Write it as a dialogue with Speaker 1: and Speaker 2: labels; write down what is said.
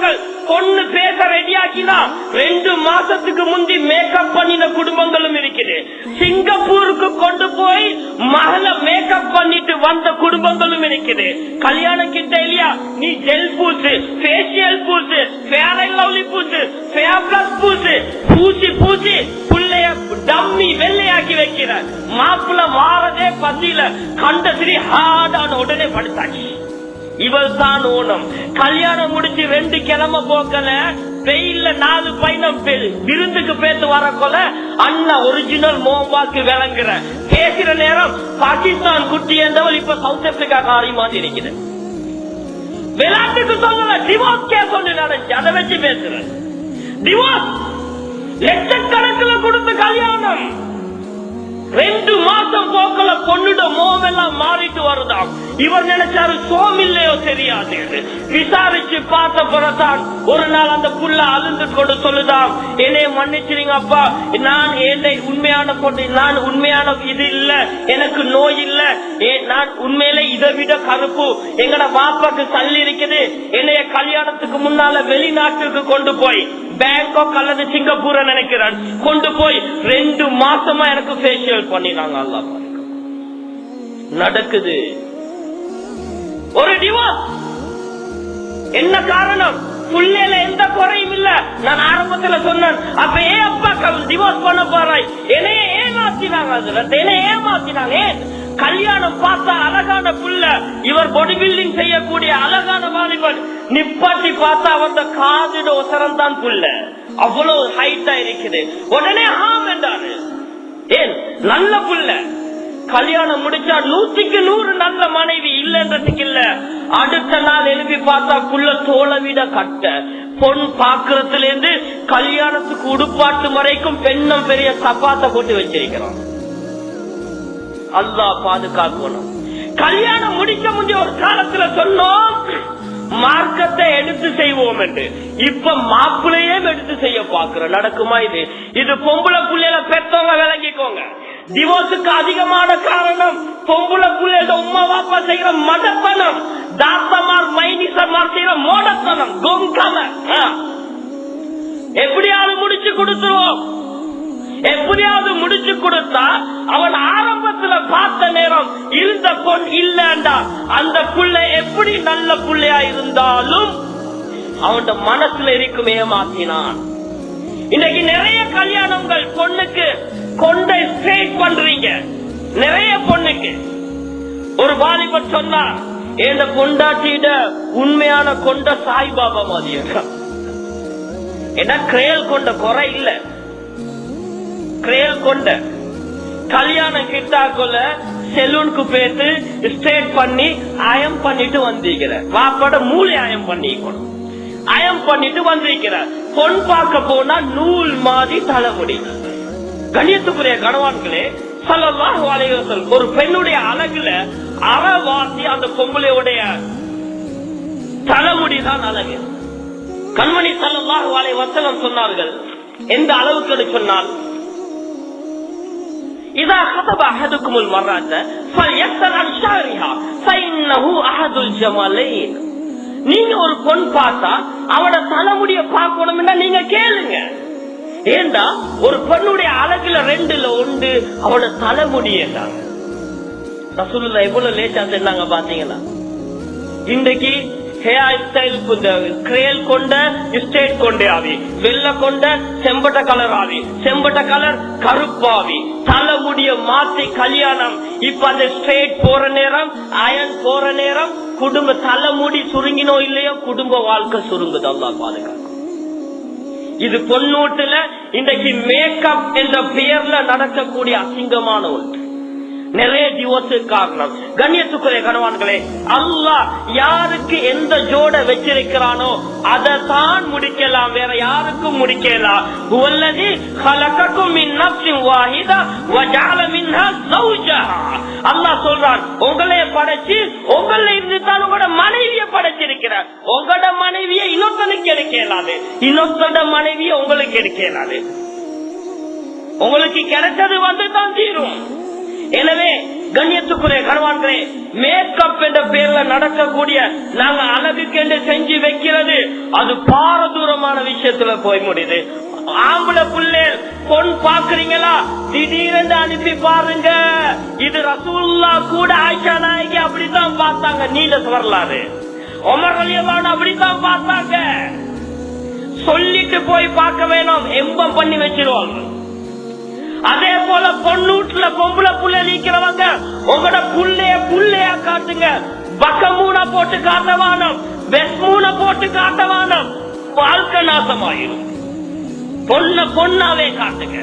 Speaker 1: குடும்பங்கள் பொண்ணு பேச ரெடியாக்கினா 2 மாசத்துக்கு முந்தி மேக்கப் பண்ணின குடும்பங்களும் இருக்குது. சிங்கப்பூருக்கு கொண்டு போய் மகள மேக்கப் பண்ணிட்டு வந்த குடும்பங்களும் இருக்குது. கல்யாணம் கிட்ட இல்லையா, நீ ஜெல் பூசு, பேசியல் பூசு, ஃபேர் அண்ட் லவ்லி பூசு, ஃபேர் பிளஸ் பூசு, பூசி பூசி புள்ளைய டம்மி வெள்ளையாக்கி வைக்கிற. மாப்பிள்ள வாரதே பந்தியில கண்டத்திரி ஹார்டான உடனே படுத்தாச்சு. இவள் தான் ஓணம். கல்யாணம் முடிச்சு 2 கிழமை போக்கல, வெயில்ல 4 பயணம் விருந்துக்கு பேத்து வரக்கொல அண்ணா ஒரிஜினல் மோம்பாக்கு விளங்குற. பேசுற நேரம் பாகிஸ்தான் குட்டி என்றவள் இப்ப சவுத் ஆப்பிரிக்கா காரி மாதிரி இருக்குது. விளையாட்டுக்கு சொல்லல, டிவோர்ஸ் கேஸ் ஒன்று நடந்துச்சு, அதை வச்சு பேசுற. டிவோர்ஸ் லட்சக்கணக்கில் கொடுத்த கல்யாணம் 2 மாசம் போக்கல பொண்ணுட மோவெல்லாம் மாறிட்டு வருதாம். இவர் நினைச்சாரு சோமில்லையோ தெரியாது. விசாரிச்சு பார்த்த பிறதான் ஒரு நாள் அந்த புள்ள அழுந்து கொண்டு சொல்லுதாம், என்னைய மன்னிச்சிருங்க அப்பா, நான் என்னை உண்மையான பொண்ணு, நான் உண்மையான இது இல்ல, எனக்கு நோய் இல்ல, நான் உண்மையில இதை விட கருப்பு, எங்கட பாப்பாக்கு சல்லி இருக்குது, என்னைய கல்யாணத்துக்கு முன்னால வெளிநாட்டுக்கு கொண்டு போய் பேங்காக் அல்லது சிங்கப்பூர் நினைக்கிறேன் கொண்டு போய் 2 மாசமா எனக்கு ஃபேஷியல் பண்ணினாங்க. அல்லாஹ் நடக்குது ஒரு டிவோர்ஸ். என்ன காரணம்? புள்ளையில எந்த குறையும் இல்ல. நான் ஆரம்பத்துல சொன்னேன், அப்ப ஏன் அப்பா டிவோர்ஸ் பண்ண போறாய்? என்னைய ஏமாத்தினாங்க, என்னைய ஏமாத்தினாங்க. கல்யாணம் பார்த்தா அழகான புள்ள, இவர் பாடி பில்டிங் செய்யக்கூடிய அழகான வாலிபன், நிப்பாட்டி பார்த்தா அவருடைய காதிட ஒசரம் தான் புள்ள, அவ்வளவு ஹைட்டா இருக்குது. உடனே ஹாம் என்றாரு. ஏன் நல்ல புள்ள. கல்யாணம் முடிச்சா 100க்கு 100 நல்ல மனைவி இல்லன்றதுக்கு இல்ல. அடுத்த நாள் எழுப்பி பார்த்தா புள்ள தோளை விட கட்ட. பொன் பாக்குறதுல இருந்து கல்யாணத்துக்கு உடுப்பாட்டு வரைக்கும் பெண்ணும் பெரிய சப்பாத்தை போட்டு வச்சிருக்கிறோம். அல்லாஹ் பாதுகாக்கணும். கல்யாணம் முடிக்க முடிய ஒரு காலத்துல சொன்னோம் மார்க்கத்தை எடுத்து செய்வோம் என்று. இப்ப மாப்பிள்ளையே எடுத்து செய்ய பாக்குறோம். நடக்குமா இது? இது பொம்பளை புள்ளையில பெற்றவங்க விளங்கிக்கோங்க. டிவோர்ஸுக்கு அதிகமான காரணம் பொம்பளை புள்ளையில உமா வாப்பா செய்யற மதப்பணம், தாத்தமார் மைனிசமார் செய்யற மோடத்தனம், கொங்கம. எப்படியாவது முடிச்சு கொடுத்துருவோம். எப்படியாவது முடிச்சு கொடுத்தா அவன் ஆரம்பத்துல பார்த்த நேரம் இருந்த பொன் இல்லண்டா அந்த புள்ள எப்படி நல்ல புள்ளையா இருந்தாலும் அவன் மனசுல இருக்கும் ஏமாத்தினான். இன்னைக்கு நிறைய கல்யாணங்கள் பொண்ணுக்கு கொண்ட ஸ்ட்ரெயிட் பண்றீங்க. நிறைய பொண்ணுக்கு ஒரு வாலிபர் சொன்னா, இந்த பொண்டாட்டியிட உண்மையான கொண்ட சாய்பாபா மாதிரி ஏன்னா கிரேல் கொண்ட குறை இல்ல. கிரேல் கொண்ட கல்யாணம் கிட்டாக்குள்ள செலூனுக்கு பேத்து ஸ்ட்ரெயிட் பண்ணி அயம் பண்ணிட்டு வந்திருக்கிற. வாப்பாட மூளை அயம் பண்ணிக்கணும். அயம் பண்ணிட்டு வந்திருக்கிற. பொன் பார்க்க போனா நூல் மாதிரி தலைமுடி. கண்ணியத்துக்குரிய கணவான்களே, ஸல்லல்லாஹு அலைஹி வஸல்லம் ஒரு பெண்ணுடைய அழகுல அறவாசி அந்த பொம்பளையுடைய தலைமுடிதான் அழகு. கண்மணி ஸல்லல்லாஹு அலைஹி வஸல்லம் சொன்னார்கள், எந்த அளவுக்கு சொன்னால், இதா கதப அஹதுக்குமுல் மர்ராத ஃபல்யஸ்அல் அன் ஷஅரிஹா ஃபஇன்னஹு அஹதுல் ஜமாலைன். நீங்க ஒரு பொன் பார்த்தா அவட தலைமுடிய பார்க்கணும்னா நீங்க கேளுங்க. ஏண்டா ஒரு பெண்ணுடைய அழகுல 2ல 1 அவட தலைமுடியேண்டாங்க. ரசூலுல்லாஹ் எவ்வளவு லேட்டா சொன்னாங்க பாத்தீங்களா? இன்றைக்கு ஹேர் ஸ்டைல் கிரேல் கொண்ட ஸ்ட்ரெயிட் கொண்டே ஆவி, வெள்ளை கொண்ட செம்பட்ட கலர் ஆவி, செம்பட்ட கலர் கருப்பாவி, தலைமுடிய மாத்தி கல்யாணம். இப்ப அந்த ஸ்ட்ரெயிட் போற நேரம், அயன் போற நேரம், குடும்ப தலைமுடி சுருங்கினோ இல்லையோ குடும்ப வாழ்க்கை சுருங்குது. அல்லாஹ் பாதுகாக்கும். இது பொன்னூட்டுல இன்றைக்கு மேக்கப் என்ற பெயர்ல நடக்கக்கூடிய அசிங்கமான ஒன்று. நிறைய டிவோர்ஸ் காரணம். கண்ணியத்துக்குரிய கணவான்களே, அல்லாஹ் யாருக்கு எந்த ஜோட வச்சிருக்கிறானோ அதை தான் முடிக்கலாம், வேற யாருக்கும் முடிக்கலாம். வல்லதி خلقكم من نفس واحده وجعل منها زوجها. அல்லாஹ் சொல்றான், உங்களை படைச்சு உங்கள இருந்து தான் உங்களோட மனைவியை படைச்சிருக்கிறார். உங்களோட மனைவியை இன்னொருத்தனுக்கு எடுக்க இயலாது, இன்னொருத்தோட மனைவியை உங்களுக்கு எடுக்க இயலாது. உங்களுக்கு கிடைச்சது வந்து தான் தீரும். எனவே கண்ணியத்துக்குரிய கணவான்களே, மேக்கப் என்ற பேர்ல நடக்கக்கூடிய நாங்க அழகுக்கென்று செஞ்சு வைக்கிறது அது பாரதூரமான விஷயத்துல போய் முடியுது. ஆம்பளை புள்ளே பொன் பாக்குறீங்களா, திடீரென்று அனுப்பி பாருங்க. இது ரசூலுல்லாஹ் கூட ஆயிஷா நாயகி அப்படித்தான் பார்த்தாங்க. நீல வரலாறு உமர் ரலியல்லாஹு அன்ஹு அப்படித்தான் பார்த்தாங்க. சொல்லிட்டு போய் பார்க்க வேணும், எம்பம் பண்ணி வச்சிருவாங்க. அதே போல பொண்ணூட்டுல பொம்பளை புள்ள நீக்கிறவங்க உங்களோட புள்ளையா காட்டுங்க. பக்கமூனை போட்டு காட்டவானம், வெஸ்மூனை போட்டு காட்டவானம், வாழ்க்கை நாசமாயிரும். பொண்ணாவே காட்டுங்க.